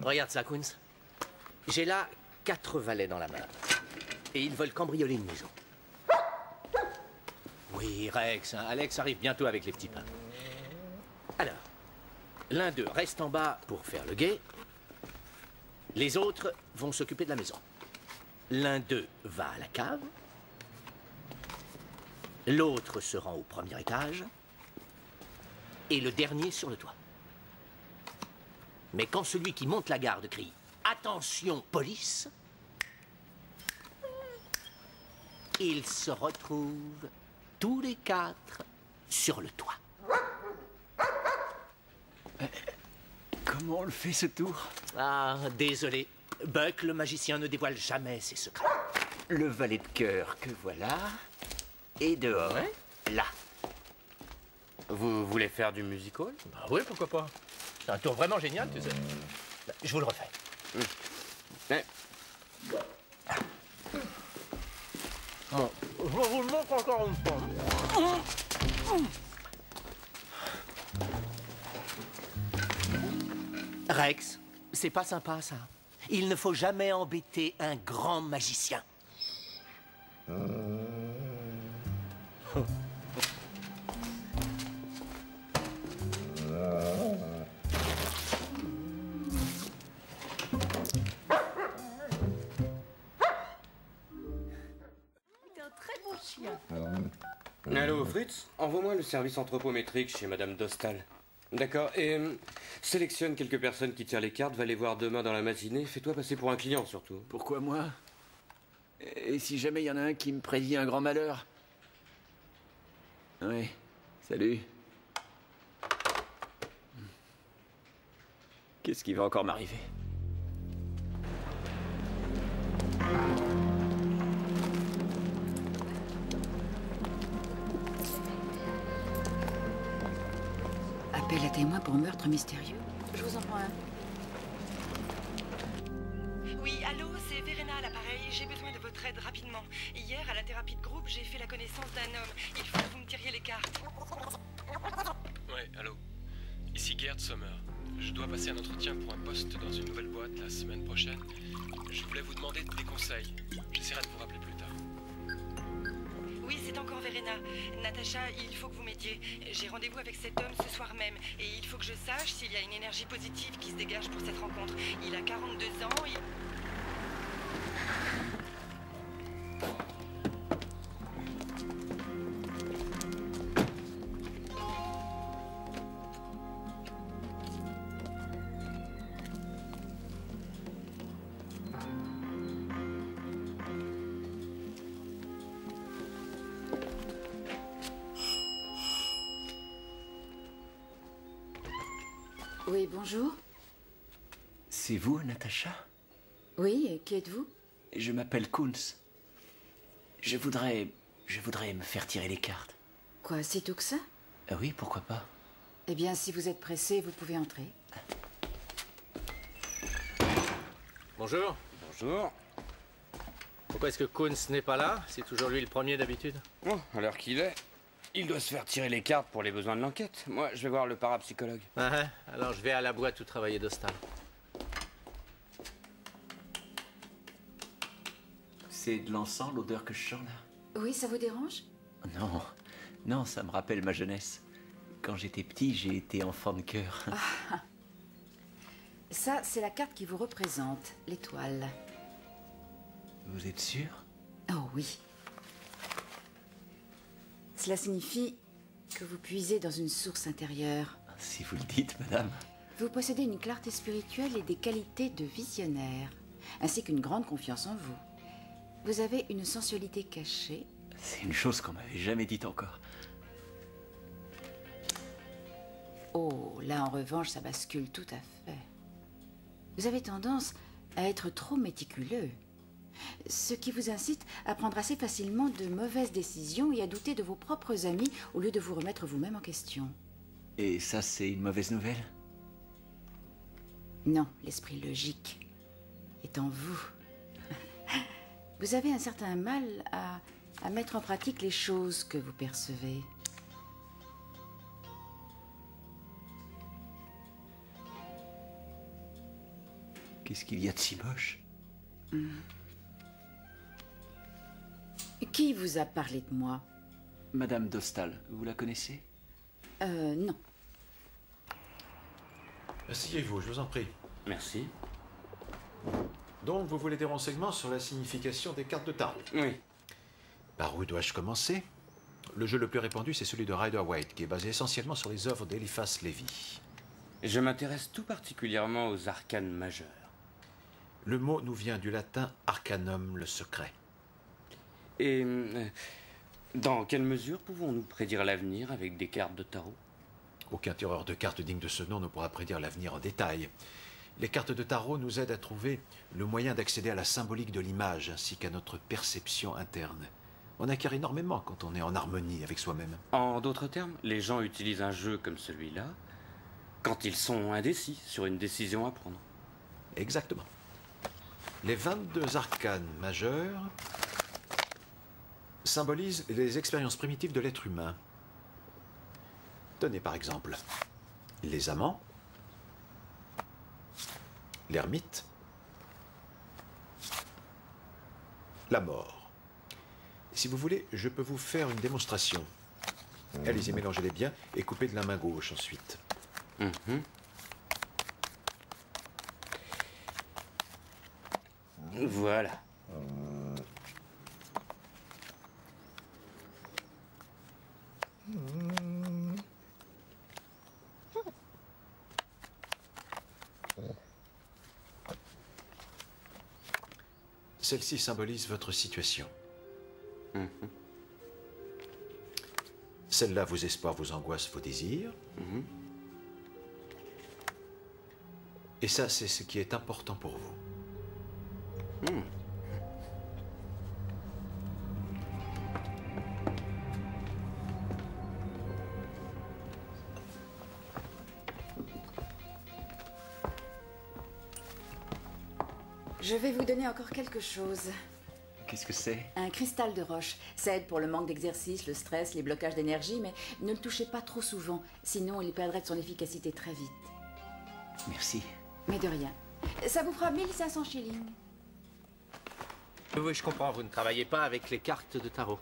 Regarde ça, Kunz. J'ai là 4 valets dans la main. Et ils veulent cambrioler une maison. Oui, Rex, hein, Alex arrive bientôt avec les petits pains. Alors, l'un d'eux reste en bas pour faire le guet. Les autres vont s'occuper de la maison. L'un d'eux va à la cave. L'autre se rend au premier étage. Et le dernier sur le toit. Mais quand celui qui monte la garde crie « Attention, police !» ils se retrouvent tous les 4 sur le toit. Comment on le fait ce tour? Ah, désolé. Buck, le magicien, ne dévoile jamais ses secrets. Le valet de cœur que voilà. Et dehors, Ouais. là. Vous voulez faire du musical? Bah oui, pourquoi pas. C'est un tour vraiment génial, tu sais. Je vous le refais. Mais Bon, je vous le montre encore une fois. Rex, c'est pas sympa, ça. Il ne faut jamais embêter un grand magicien. Allô, Fritz? Envoie-moi le service anthropométrique chez Madame Dostal. D'accord, et sélectionne quelques personnes qui tirent les cartes, va les voir demain dans la matinée. Fais-toi passer pour un client, surtout. Pourquoi moi? Et si jamais il y en a un qui me prédit un grand malheur? Ouais, salut. Qu'est-ce qui va encore m'arriver? Appel à témoin pour meurtre mystérieux. Je vous en prends un. Oui, allô, c'est Verena à l'appareil. J'ai besoin de votre aide rapidement. Hier, à la thérapie de groupe, j'ai fait la connaissance d'un homme. Il faut que vous me tiriez les cartes. Ouais, allô. Ici Gerd Sommer. Je dois passer un entretien pour un poste dans une nouvelle boîte la semaine prochaine. Je voulais vous demander des conseils. J'essaierai de vous rappeler plus tard. Oui, c'est encore Verena. Natacha, il faut que vous m'aidiez. J'ai rendez-vous avec cet homme ce soir même. Et il faut que je sache s'il y a une énergie positive qui se dégage pour cette rencontre. Il a 42 ans, Oui, bonjour. C'est vous, Natacha? Oui, et qui êtes-vous? Je m'appelle Kunz. Je voudrais me faire tirer les cartes. Quoi, si tôt que ça? Ah oui, pourquoi pas? Eh bien, si vous êtes pressé, vous pouvez entrer. Bonjour. Bonjour. Pourquoi est-ce que Kunz n'est pas là? C'est toujours lui le premier d'habitude. Oh, à l'heure qu'il est, il doit se faire tirer les cartes pour les besoins de l'enquête. Moi, je vais voir le parapsychologue. Ah, alors je vais à la boîte où travaillait Dostal. C'est de l'encens, l'odeur que je sens là? Oui, ça vous dérange? Non, non, ça me rappelle ma jeunesse. Quand j'étais petit, j'ai été enfant de cœur. Ça, c'est la carte qui vous représente, l'étoile. Vous êtes sûr? Oh oui. Cela signifie que vous puisez dans une source intérieure. Si vous le dites, madame. Vous possédez une clarté spirituelle et des qualités de visionnaire, ainsi qu'une grande confiance en vous. Vous avez une sensualité cachée. C'est une chose qu'on m'avait jamais dite encore. Oh, là en revanche, ça bascule tout à fait. Vous avez tendance à être trop méticuleux, ce qui vous incite à prendre assez facilement de mauvaises décisions et à douter de vos propres amis au lieu de vous remettre vous-même en question. Et ça, c'est une mauvaise nouvelle? Non, l'esprit logique est en vous. Vous avez un certain mal à mettre en pratique les choses que vous percevez. Qu'est-ce qu'il y a de si moche? Qui vous a parlé de moi? Madame Dostal, vous la connaissez? Non. Asseyez-vous, je vous en prie. Merci. Donc, vous voulez des renseignements sur la signification des cartes de tarot? Oui. Par où dois-je commencer? Le jeu le plus répandu, c'est celui de Rider-Waite, qui est basé essentiellement sur les œuvres d'Eliphas Lévy. Je m'intéresse tout particulièrement aux arcanes majeures. Le mot nous vient du latin arcanum, le secret. Et dans quelle mesure pouvons-nous prédire l'avenir avec des cartes de tarot? Aucun tireur de cartes digne de ce nom ne pourra prédire l'avenir en détail. Les cartes de tarot nous aident à trouver le moyen d'accéder à la symbolique de l'image ainsi qu'à notre perception interne. On acquiert énormément quand on est en harmonie avec soi-même. En d'autres termes, les gens utilisent un jeu comme celui-là quand ils sont indécis sur une décision à prendre. Exactement. Les 22 arcanes majeures symbolisent les expériences primitives de l'être humain. Tenez par exemple les amants, l'ermite, la mort. Si vous voulez, je peux vous faire une démonstration. Allez-y, mélangez-les bien et coupez de la main gauche ensuite. Voilà. Celle-ci symbolise votre situation. Celle-là, vos espoirs, vos angoisses, vos désirs. Et ça, c'est ce qui est important pour vous. Je vais vous donner encore quelque chose. Qu'est-ce que c'est? Un cristal de roche. Ça aide pour le manque d'exercice, le stress, les blocages d'énergie, mais ne le touchez pas trop souvent, sinon il perdrait de son efficacité très vite. Merci. Mais de rien. Ça vous fera 1500 shillings. Oui, je comprends, vous ne travaillez pas avec les cartes de tarot.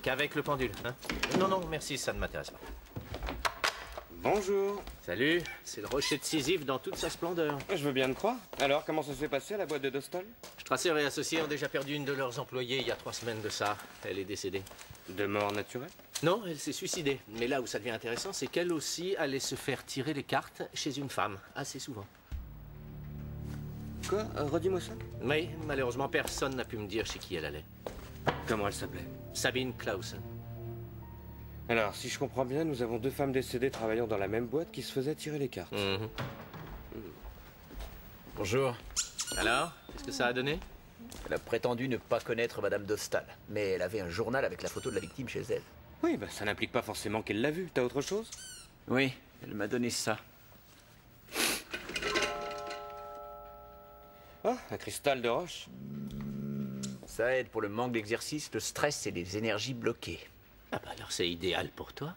Qu'avec le pendule, hein? Non, non, merci, ça ne m'intéresse pas. Bonjour. Salut, c'est le rocher de Sisyphe dans toute sa splendeur. Je veux bien te croire. Alors, comment ça s'est passé à la boîte de Dostal? Strasser et associés ont déjà perdu une de leurs employées il y a 3 semaines de ça. Elle est décédée. De mort naturelle? Non, elle s'est suicidée. Mais là où ça devient intéressant, c'est qu'elle aussi allait se faire tirer les cartes chez une femme, assez souvent. Quoi? Redis-moi ça. Mais malheureusement, personne n'a pu me dire chez qui elle allait. Comment elle s'appelait? Sabine Clausen. Alors, si je comprends bien, nous avons 2 femmes décédées travaillant dans la même boîte qui se faisaient tirer les cartes. Bonjour. Alors, qu'est-ce que ça a donné? Elle a prétendu ne pas connaître Madame Dostal, mais elle avait un journal avec la photo de la victime chez elle. Oui, bah ça n'implique pas forcément qu'elle l'a vu. T'as autre chose? Oui, elle m'a donné ça. Ah, un cristal de roche. Ça aide pour le manque d'exercice, le stress et les énergies bloquées. Ah bah alors c'est idéal pour toi.